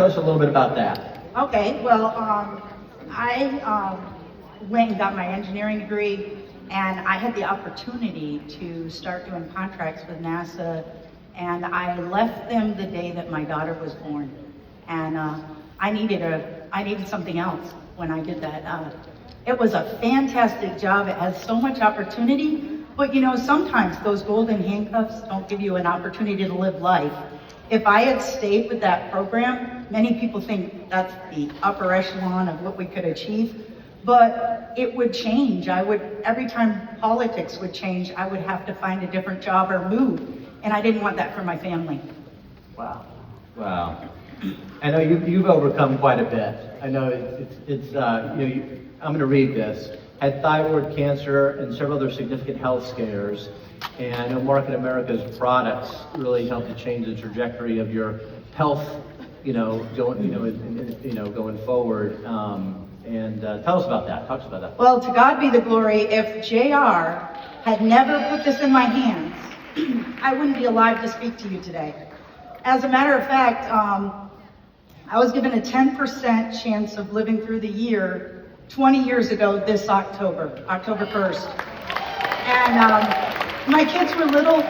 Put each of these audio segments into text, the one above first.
Tell us a little bit about that. Okay, well, I went and got my engineering degree, and I had the opportunity to start doing contracts with NASA, and I left them the day that my daughter was born. And I needed something else when I did that. It was a fantastic job. It has so much opportunity, but you know, sometimes those golden handcuffs don't give you an opportunity to live life. If I had stayed with that program, many people think that's the upper echelon of what we could achieve, but it would change. Every time politics would change, I would have to find a different job or move, and I didn't want that for my family. Wow. Wow. I know you've overcome quite a bit. I know I'm going to read this. Had thyroid cancer and several other significant health scares. And I know Market America's products really helped to change the trajectory of your health, going forward. Tell us about that. Talk to us about that. Well, to God be the glory. If JR had never put this in my hands, I wouldn't be alive to speak to you today. As a matter of fact, I was given a 10% chance of living through the year 20 years ago this October 1st. And my kids were little,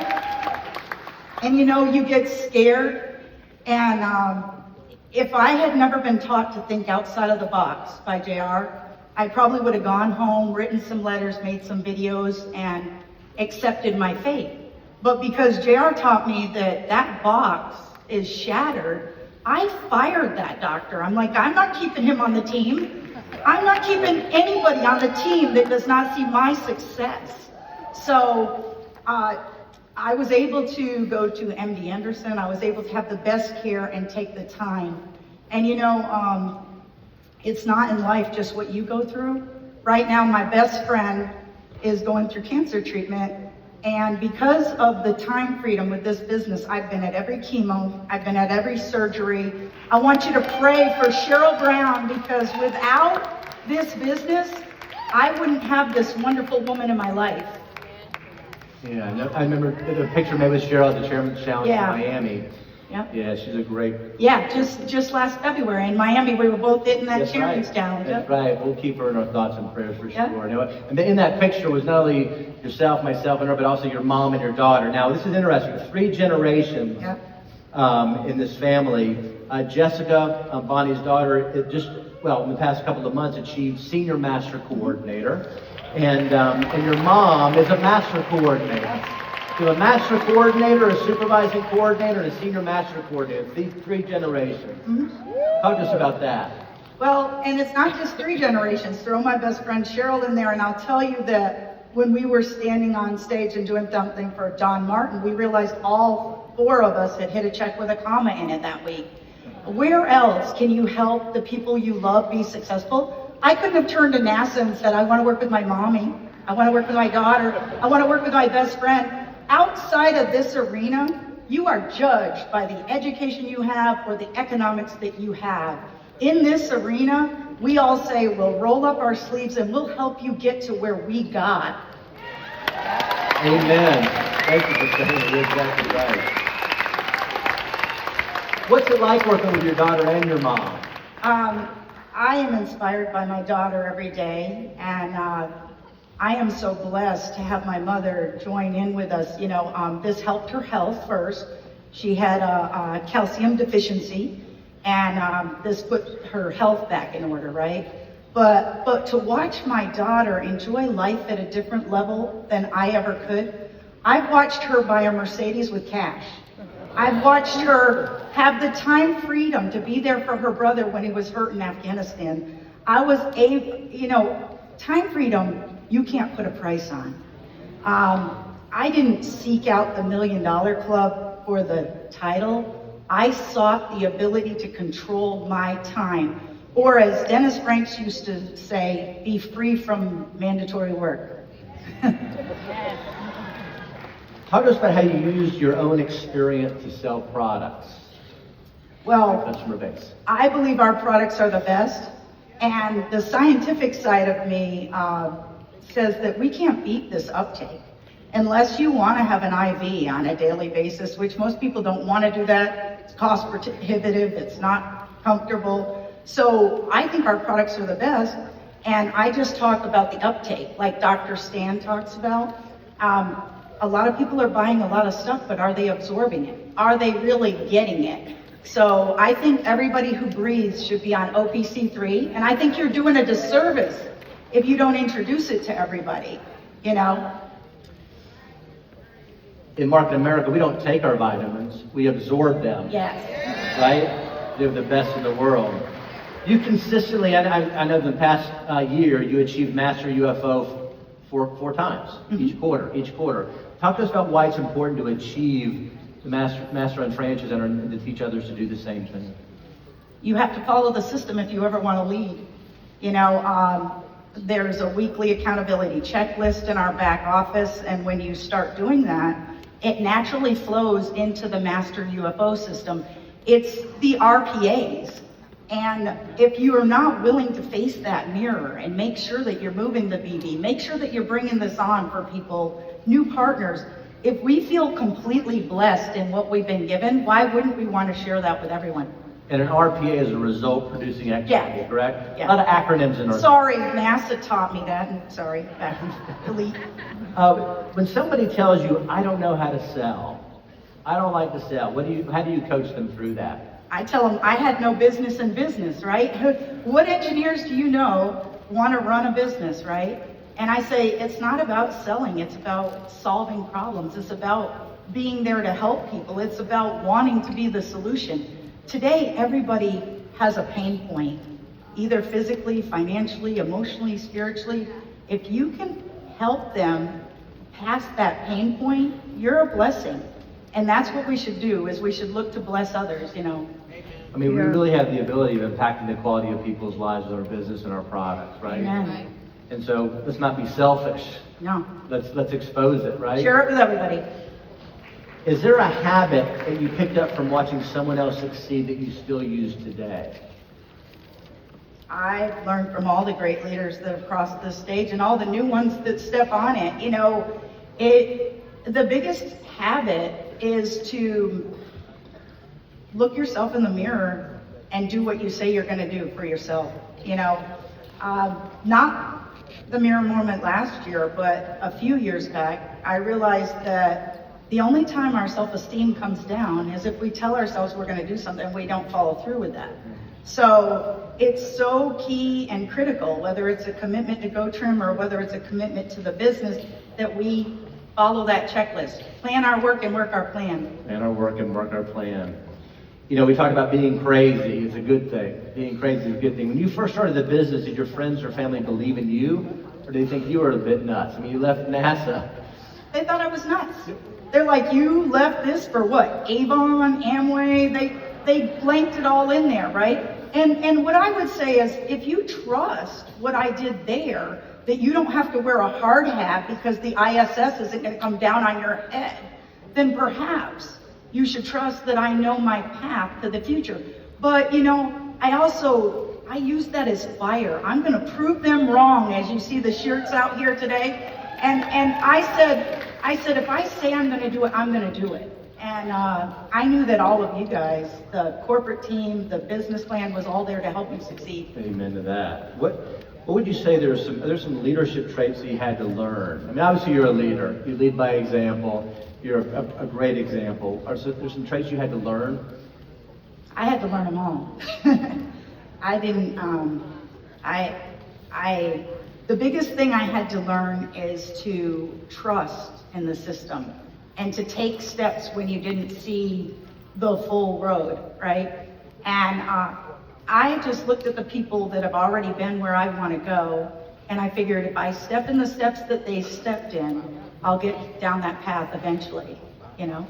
and you get scared. And if I had never been taught to think outside of the box by JR, I probably would have gone home, written some letters, made some videos, and accepted my fate. But because JR taught me that box is shattered, I fired that doctor. I'm like, I'm not keeping him on the team. I'm not keeping anybody on the team that does not see my success. So I was able to go to MD Anderson. I was able to have the best care and take the time. And it's not in life just what you go through. Right now, my best friend is going through cancer treatment. And because of the time freedom with this business, I've been at every chemo, I've been at every surgery. I want you to pray for Cheryl Brown, because without this business, I wouldn't have this wonderful woman in my life. Yeah, I remember the picture made with Cheryl at the Chairman's Challenge in Miami. Yep. Yeah, she's a great... Yeah, just last February in Miami, we were both hitting that Chairman's Challenge. That's right. We'll keep her in our thoughts and prayers for sure. And in that picture was not only yourself, myself, and her, but also your mom and your daughter. Now, this is interesting. 3 generations in this family. Jessica, Bonnie's daughter, in the past couple of months, achieved Senior Master Coordinator. And your mom is a Master Coordinator. So a Master Coordinator, a Supervising Coordinator, and a Senior Master Coordinator. These 3 generations. Mm-hmm. Talk to us about that. Well, and it's not just 3 generations. Throw my best friend Cheryl in there, and I'll tell you that when we were standing on stage and doing something for Don Martin, we realized all 4 of us had hit a check with a comma in it that week. Where else can you help the people you love be successful? I couldn't have turned to NASA and said, I want to work with my mommy. I want to work with my daughter. I want to work with my best friend. Outside of this arena, you are judged by the education you have or the economics that you have. In this arena, we all say, we'll roll up our sleeves and we'll help you get to where we got. Amen. Thank you for saying it. You're exactly right. What's it like working with your daughter and your mom? I am inspired by my daughter every day, and I am so blessed to have my mother join in with us. This helped her health first. She had a calcium deficiency, and this put her health back in order, right? But to watch my daughter enjoy life at a different level than I ever could, I've watched her buy a Mercedes with cash. I've watched her have the time freedom to be there for her brother when he was hurt in Afghanistan. I was able, time freedom, you can't put a price on. I didn't seek out the $1 Million Club for the title. I sought the ability to control my time. Or as Dennis Franks used to say, be free from mandatory work. Talk to us about how you used your own experience to sell products. Well, customer base. I believe our products are the best, and the scientific side of me says that we can't beat this uptake unless you want to have an IV on a daily basis, which most people don't want to do that. It's cost prohibitive. It's not comfortable. So I think our products are the best. And I just talk about the uptake, like Dr. Stan talks about. A lot of people are buying a lot of stuff, but are they absorbing it? Are they really getting it? So I think everybody who breathes should be on OPC3, and I think you're doing a disservice if you don't introduce it to everybody, you know? In Market America, we don't take our vitamins, we absorb them. Yes. Right? They're the best in the world. You consistently, I know in the past year, you achieved Master UFO four times, each quarter. Talk to us about why it's important to achieve the Master on franchise and to teach others to do the same thing. You have to follow the system if you ever want to lead. You know, there's a weekly accountability checklist in our back office, and when you start doing that, it naturally flows into the Master UFO system. It's the RPAs. And if you are not willing to face that mirror and make sure that you're moving the BD, make sure that you're bringing this on for people, new partners, if we feel completely blessed in what we've been given, why wouldn't we want to share that with everyone? And an RPA is a result producing activity, correct? Yeah. A lot of acronyms in our... Sorry, NASA taught me that. And sorry, back delete. When somebody tells you, I don't know how to sell, I don't like to sell, how do you coach them through that? I tell them, I had no business in business, right? What engineers do you know want to run a business, right? And I say, it's not about selling, it's about solving problems. It's about being there to help people. It's about wanting to be the solution. Today, everybody has a pain point, either physically, financially, emotionally, spiritually. If you can help them pass that pain point, you're a blessing. And that's what we should do, is we should look to bless others, you know. I mean, we really have the ability of impacting the quality of people's lives with our business and our products, right? Amen. And so let's not be selfish. No. Let's expose it, right? Share it with everybody. Is there a habit that you picked up from watching someone else succeed that you still use today? I've learned from all the great leaders that have crossed this stage and all the new ones that step on it. You know, the biggest habit is to look yourself in the mirror and do what you say you're going to do for yourself. You know, not the mirror moment last year, but a few years back, I realized that the only time our self-esteem comes down is if we tell ourselves we're going to do something and we don't follow through with that. So it's so key and critical, whether it's a commitment to GoTrim or whether it's a commitment to the business, that we follow that checklist. Plan our work and work our plan. Plan our work and work our plan. You know, we talked about being crazy. It's a good thing. Being crazy is a good thing. When you first started the business, did your friends or family believe in you? Or did they think you were a bit nuts? I mean, you left NASA. They thought I was nuts. They're like, you left this for what? Avon, Amway? They blanked it all in there, right? And what I would say is, if you trust what I did there, that you don't have to wear a hard hat because the ISS isn't going to come down on your head, then perhaps you should trust that I know my path to the future. But, you know, I use that as fire. I'm going to prove them wrong, as you see the shirts out here today. And I said, if I say I'm going to do it, I'm going to do it. And I knew that all of you guys, the corporate team, the business plan was all there to help me succeed. Amen to that. What would you say there's some leadership traits that you had to learn? I mean, obviously you're a leader. You lead by example. You're a great example. There's some traits you had to learn? I had to learn them all. I didn't, the biggest thing I had to learn is to trust in the system and to take steps when you didn't see the full road, right? And I just looked at the people that have already been where I want to go, and I figured if I step in the steps that they stepped in, I'll get down that path eventually, you know?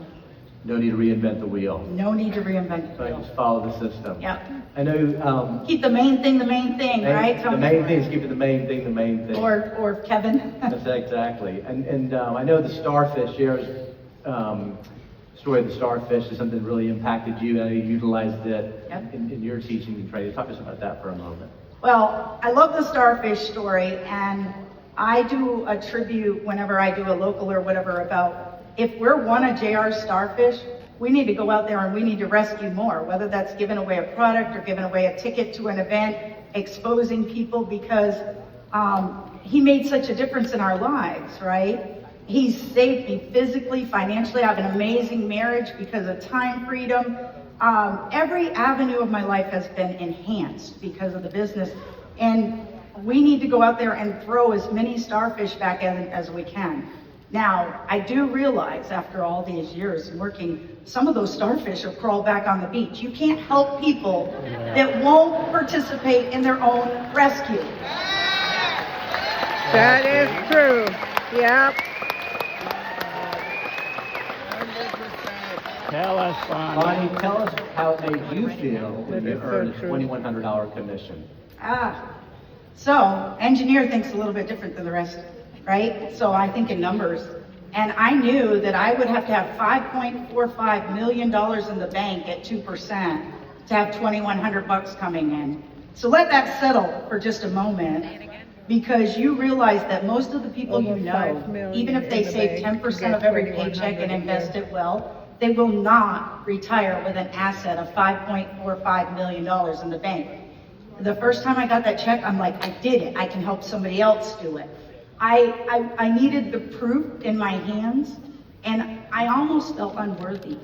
No need to reinvent the wheel. No need to reinvent the Right, wheel. just follow the system. Yep. I know. Keep the main thing, right? The main thing is keeping the main thing the main thing. Or Kevin. That's exactly. And I know the starfish, Jared's story of the starfish is something that really impacted you. I know you utilized it in your teaching and training. Talk to us about that for a moment. Well, I love the starfish story, and I do a tribute whenever I do a local or whatever about, if we're one of JR's starfish, we need to go out there and we need to rescue more, whether that's giving away a product or giving away a ticket to an event, exposing people, because he made such a difference in our lives, right? He's saved me physically, financially. I have an amazing marriage because of time freedom. Every avenue of my life has been enhanced because of the business. And we need to go out there and throw as many starfish back in as we can. Now, I do realize after all these years working, some of those starfish will crawl back on the beach. You can't help people that won't participate in their own rescue. That is true. Yep. Tell us, Bonnie, tell us how it made you feel when you earned a $2,100 commission. So, engineer thinks a little bit different than the rest, right? So I think in numbers. And I knew that I would have to have $5.45 million in the bank at 2% to have $2,100 coming in. So let that settle for just a moment, because you realize that most of the people you know, even if they save 10% of every paycheck and invest it well, they will not retire with an asset of $5.45 million in the bank. The first time I got that check, I'm like, I did it. I can help somebody else do it. I needed the proof in my hands, and I almost felt unworthy,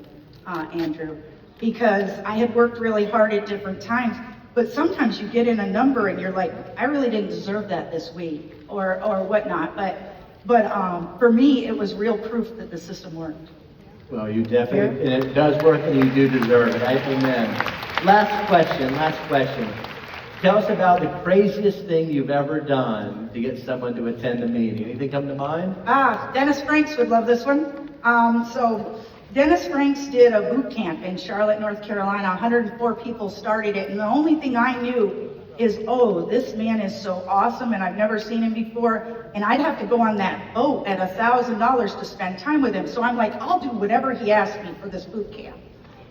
Andrew, because I had worked really hard at different times. But sometimes you get in a number and you're like, I really didn't deserve that this week, or whatnot. But for me, it was real proof that the system worked. Well, you definitely, and it does work, and you do deserve it. Amen. Last question. Tell us about the craziest thing you've ever done to get someone to attend a meeting. Anything come to mind? Dennis Franks would love this one. So Dennis Franks did a boot camp in Charlotte, North Carolina. 104 people started it, and the only thing I knew is, oh, this man is so awesome, and I've never seen him before, and I'd have to go on that boat at $1,000 to spend time with him. So I'm like, I'll do whatever he asked me for this boot camp.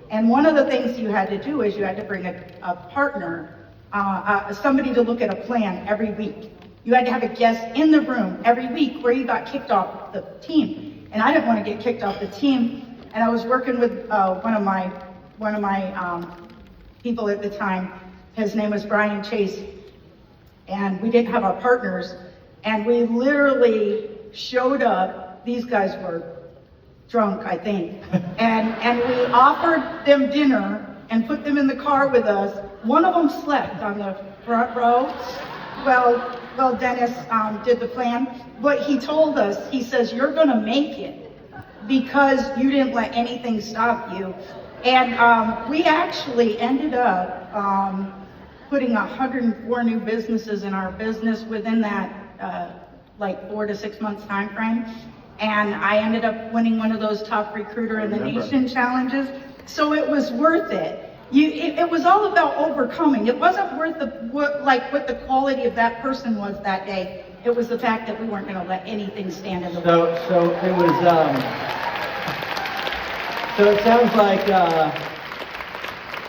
And one of the things you had to do is you had to bring a partner, somebody to look at a plan every week. You had to have a guest in the room every week where you got kicked off the team. And I didn't want to get kicked off the team. And I was working with one of my people at the time. His name was Brian Chase. And we didn't have our partners. And we literally showed up. These guys were drunk, I think. And we offered them dinner and put them in the car with us. One of them slept on the front row. Well, Dennis did the plan, but he told us, he says, you're gonna make it because you didn't let anything stop you. And we actually ended up putting 104 new businesses in our business within that like 4 to 6 months time frame. And I ended up winning one of those top recruiter in the nation challenges. So it was worth it. It was all about overcoming. It wasn't worth what the quality of that person was that day. It was the fact that we weren't going to let anything stand in the way. So it was. So it sounds like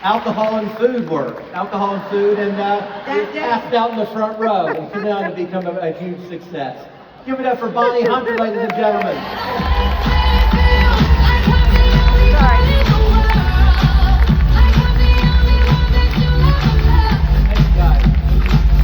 alcohol and food work. Alcohol and food, and you passed out in the front row and turned out to become a huge success. Give it up for Bonnie Hunter, ladies and gentlemen.